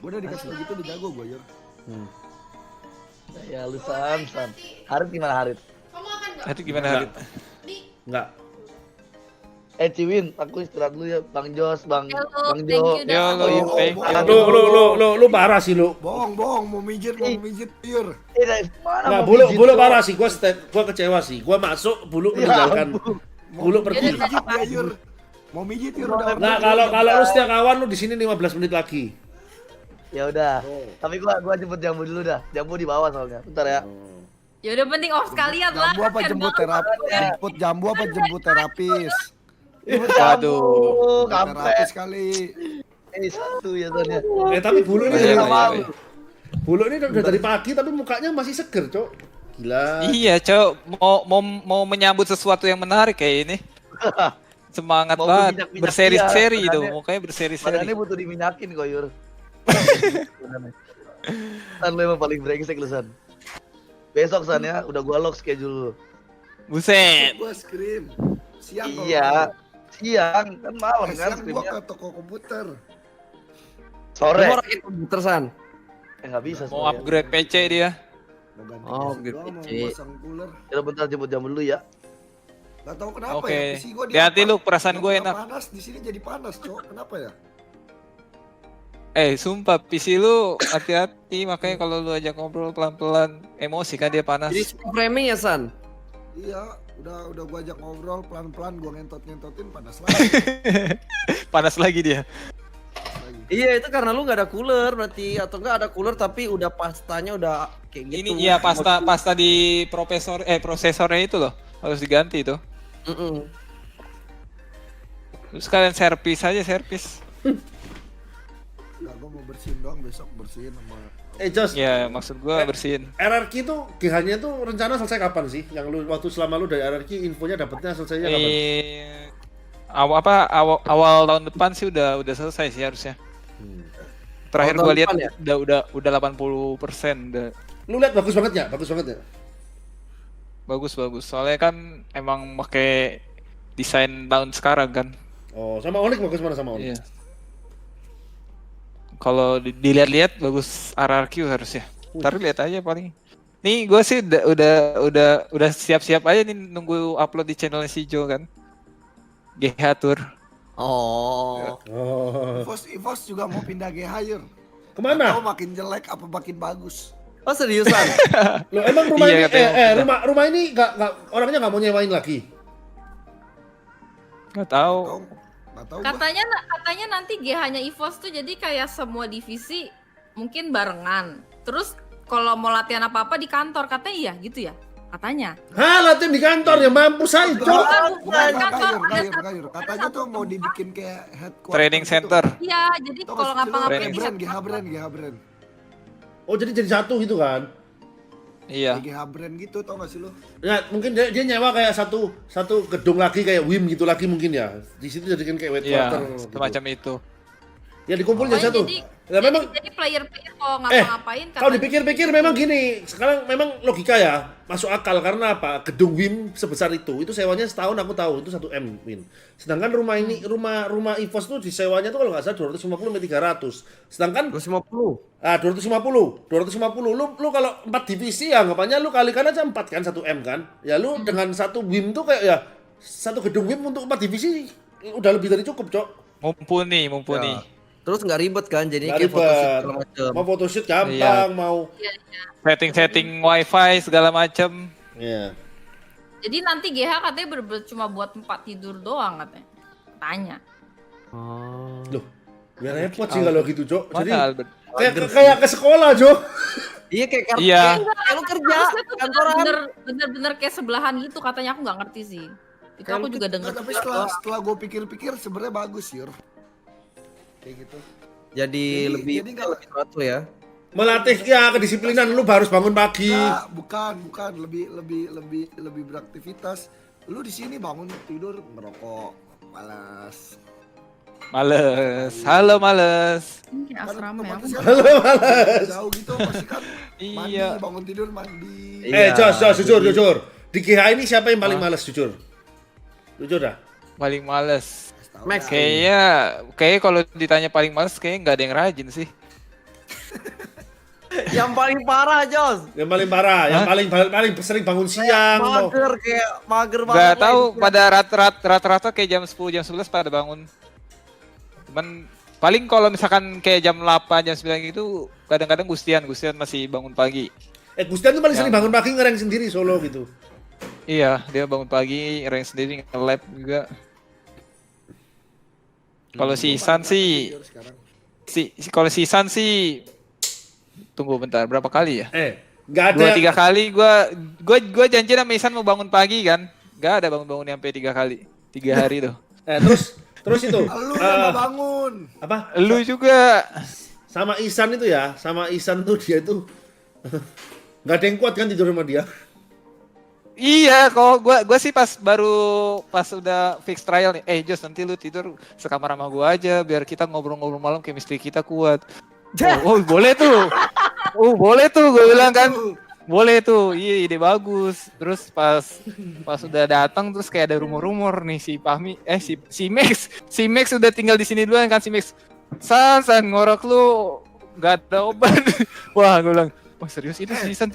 Gue udah dikasih begitu udah jago gue Yur. Ya lu San. Harit gimana Harit? Kamu akan nggak? Itu gimana Harit? Enggak. Ciwin, aku istirahat dulu ya, Bang Jos, Bang Halo, Bang thank Jo. you Yo, udah lu, mau. thank you. Lu parah sih lu. Bohong, mau mijit Yur. Dari mana Nah, mau pijit bulu lo? parah sih, gua kecewa sih. Gua masuk, bulu Ya meninggalkan. ampun. Bulu pergi. Mau mijit Yur udah. Nah, kalau lu setia kawan lu di sini 15 menit lagi. Ya udah. Tapi gua jemput Jambu dulu dah. Jambu di bawah soalnya. Bentar ya. Ya udah penting off sekalian lah. Jambu apa Kan jemput bang. terapi? Jemput jambu apa jemput terapis? Jemput Jambu. Jemput Kampret. terapis kali. Satu ya soalnya. Tapi bulu ini Iya, dari malu. bulu ini udah dari pagi tapi mukanya masih seger, Cok. Gila. Iya, Cok. Mau menyambut sesuatu yang menarik kayak ini. Semangat Mau banget. berminyak-minyak Berseri-seri dia, itu, badannya. mukanya berseri-seri. Badannya butuh diminyakin kok Yur. San lu emang paling brengsek lu San. Besok San ya, udah gua lock schedule lu. Buset. Gua scream. Siang kalau Iya, malam. siang kan malam kan Siang gua scrimnya. ke toko komputer. Sore. Lu mau rakit komputer San? Nggak bisa Mau sore. upgrade PC dia. Mau ganti Oh, PC gitu, doang, mau PC. pasang cooler. Ya bentar jemput jam dulu ya. Gak tau kenapa Oke. ya, PC gua Hati-hati lu, perasaan gua nggak enak. panas, di sini jadi panas, Cok. Kenapa ya? Sumpah PC lu hati-hati, makanya kalau lu ajak ngobrol pelan-pelan emosi kan dia panas. Jadi small framing ya San? Iya, udah gua ajak ngobrol pelan-pelan, gua ngentot-ngentotin panas lagi. Panas lagi dia. Iya itu karena lu nggak ada cooler berarti atau enggak ada cooler tapi udah pastanya udah kayak gitu. Ini iya pasta di prosesornya itu loh harus diganti itu. Mm-mm. Terus kalian servis. Nah, gua mau bersihin doang, besok bersihin sama Jos, Ya maksud gua bersihin. RRQ tuh GH-nya tuh rencana selesai kapan sih? Yang lu waktu selama lu dari RRQ infonya dapetnya selesainya kapan? Awal tahun depan sih udah selesai sih harusnya. Terakhir Awal gua tahun lihat depan udah 80% udah. Lu lihat bagus banget ya? Bagus banget ya? Bagus. Soalnya kan emang pakai desain tahun sekarang kan. Oh, sama Onyx bagus mana sama Onyx? Iya. Kalau dilihat-lihat bagus RRQ harusnya. Ntar lihat aja paling. Nih gue sih udah siap-siap aja nih nunggu upload di channelnya si Jo kan. GH Tour. Oh. Oh. Evos juga mau pindah GH Yur. Kemana? Tahu makin jelek apa makin bagus? Oh seriusan? Lo emang rumah Iya, ini katanya rumah ini nggak orangnya nggak mau nyewain lagi? Nggak tahu. Nggak tahu gua. Katanya nanti GH-nya EVOS tuh jadi kayak semua divisi mungkin barengan. Terus kalau mau latihan apa-apa di kantor katanya iya gitu ya katanya. Hah, latihan di kantor ya mampus aja, Cok. Bukan kantor, ada Gayur. satu- Katanya ada tuh satu mau tempat. dibikin kayak headquarter Training gitu. center. Iya, jadi Tau kalau nggak sih lu, ngapa-ngapain kayak bisa brand, GH kantor. brand. Oh, jadi satu gitu kan? Iya. Kayak GH brand gitu, tau gak sih lu? Ya, mungkin dia nyewa kayak satu gedung lagi kayak WIM gitu lagi mungkin ya. Di situ jadikan kayak Iya, headquarter. semacam itu. Ya dikumpulin jadi satu. Ya memang jadi player-player kalau ngapa-ngapain kalau katanya- dipikir-pikir memang gini, sekarang memang logika ya, masuk akal karena apa? Gedung WIM sebesar itu sewanya setahun aku tahu itu 1 M Win. Sedangkan rumah ini rumah EVOS tuh disewanya tuh kalau nggak salah 250 sampai 300. Sedangkan 250. 250. Lu kalau 4 divisi ya anggapannya lu kalikan aja 4 kan 1 M kan. Ya lu dengan satu WIM tuh kayak ya satu gedung WIM untuk 4 divisi udah lebih dari cukup, Cok. Mumpuni. Ya. Terus nggak ribet kan jadinya Nggak kayak photoshoot ribet. segala macem. Mau photoshoot gampang, mau Setting wifi segala macem. Iya. Jadi nanti GH katanya cuma buat tempat tidur doang katanya. Tanya. Oh. Loh, biar repot sih kalau gitu, Cok. Jadi Mana Albert? kayak ke sekolah, Cok. Iya kayak kartu. Iya. Kayak lu kerja Harusnya tuh kantoran. bener-bener kayak sebelahan gitu katanya, aku nggak ngerti sih. Itu Kayak aku lu juga denger. Tapi setelah gue pikir-pikir sebenarnya bagus Yur. Kayak gitu. Jadi lebih nggak lebih teratur ya. Melatih ya kedisiplinan lu harus bangun pagi. Nggak, bukan lebih beraktivitas. Lu di sini bangun tidur merokok, malas. Halo males. Ini kayak asrama ya. Otomatis kan jauh gitu pasti kan mandi, Iya. bangun tidur mandi. Iya. Jos, jujur. Di GH ini siapa yang paling malas, jujur? Jujur dah. Paling males. Max. Kayaknya kalau ditanya paling males kayaknya nggak ada yang rajin sih. Yang paling parah, Jos. Yang paling parah, yang paling sering bangun siang. Mager kayak mager banget. Gak lah tahu hidupnya. pada rata-rata kayak jam 10 jam 11 pada bangun. Cuman paling kalau misalkan kayak jam 8 jam 9 gitu kadang-kadang Gustian masih bangun pagi. Gustian tuh paling sering bangun pagi ngereng sendiri solo gitu. Iya, dia bangun pagi, rank sendiri nge-lab juga. Kalau si Isan sih Sekarang. kalau si Isan sih tunggu bentar berapa kali ya? Nggak ada. 2-3 kali gua janji sama Isan mau bangun pagi kan. Gak ada bangun-bangun sampai 3 kali. 3 hari tuh. Terus itu. Lu yang mau bangun. Apa? Lu juga. Sama Isan itu ya, sama Isan tuh dia itu nggak ada yang kuat kan tidur sama dia. Iya, kok gua sih pas udah fix trial nih. Jos nanti lu tidur sekamar sama gua aja biar kita ngobrol-ngobrol malam chemistry kita kuat. Oh, boleh tuh. Boleh tuh gua bilang kan. Boleh tuh. Iya, ide bagus. Terus pas udah datang terus kayak ada rumor-rumor nih si Fahmi si Max udah tinggal di sini duluan kan si Max. San ngorok lu nggak ada obat. Wah, gua bilang, "Wah, serius itu si San